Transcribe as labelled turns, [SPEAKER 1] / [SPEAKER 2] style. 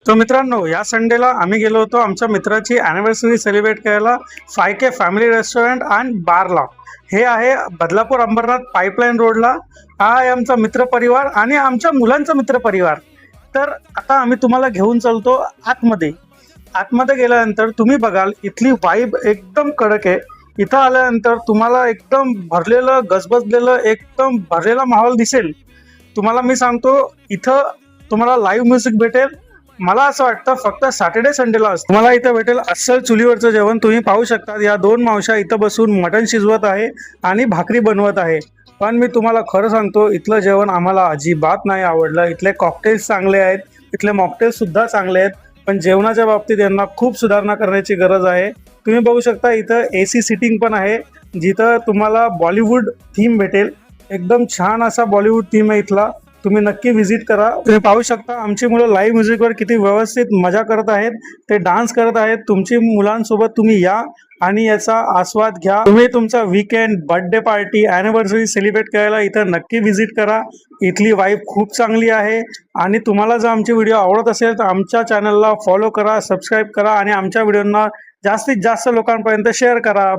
[SPEAKER 1] तो मित्रांनो, या संडेला आम्ही गेलो होतो आमच्या मित्राची अॅनिव्हर्सरी सेलिब्रेट करायला 5K फॅमिली रेस्टॉरंट अँड बारला. हे आहे बदलापूर अंबरनाथ पाईपलाईन रोडला. हा आहे आमचा मित्रपरिवार आणि आमच्या मुलांचा मित्रपरिवार. तर आता आम्ही तुम्हाला घेऊन चालतो आतमध्ये. आतमध्ये गेल्यानंतर तुम्ही बघाल इथली वाईब एकदम कडक आहे. इथं आल्यानंतर तुम्हाला एकदम भरलेलं गजबजलेलं एकदम भरलेला माहोल दिसेल. तुम्हाला मी सांगतो, इथं तुम्हाला लाईव्ह म्युझिक भेटेल. मला असं वाटतं फक्त सॅटर्डे संडेला असतं. तुम्हाला इथं भेटेल अस्सल चुलीवरचं जेवण. तुम्ही पाहू शकता या दोन मावश्या इथं बसून मटण शिजवत आहे आणि भाकरी बनवत आहे. पण मी तुम्हाला खरं सांगतो, इथलं जेवण आम्हाला अजिबात नाही आवडलं. इथले कॉकटेल्स चांगले आहेत, इथले मॉकटेल्स सुद्धा चांगले आहेत, पण जेवणाच्या बाबतीत यांना खूप सुधारणा करण्याची गरज आहे. तुम्ही बघू शकता इथं AC सिटिंग पण आहे, जिथं तुम्हाला बॉलिवूड थीम भेटेल. एकदम छान असा बॉलिवूड थीम आहे इथला. तुम्ही नक्की व्हिजिट करा. तुम्ही पाहू शकता आमची मुलं लाईव्ह म्युझिकवर किती व्यवस्थित मजा करत आहेत, ते डान्स करत आहेत. तुमची मुलांसोबत तुम्ही या आणि याचा आस्वाद घ्या. तुम्ही तुमचा weekend, birthday party, anniversary celebrate करायला इथं नक्की व्हिजिट करा. इथली वाईब खूप चांगली आहे. आणि तुम्हाला जर आमची व्हिडिओ आवडत असेल तर आमच्या चॅनलला फॉलो करा, सबस्क्राईब करा आणि आमच्या व्हिडिओंना जास्तीत जास्त लोकांपर्यंत शेअर करा.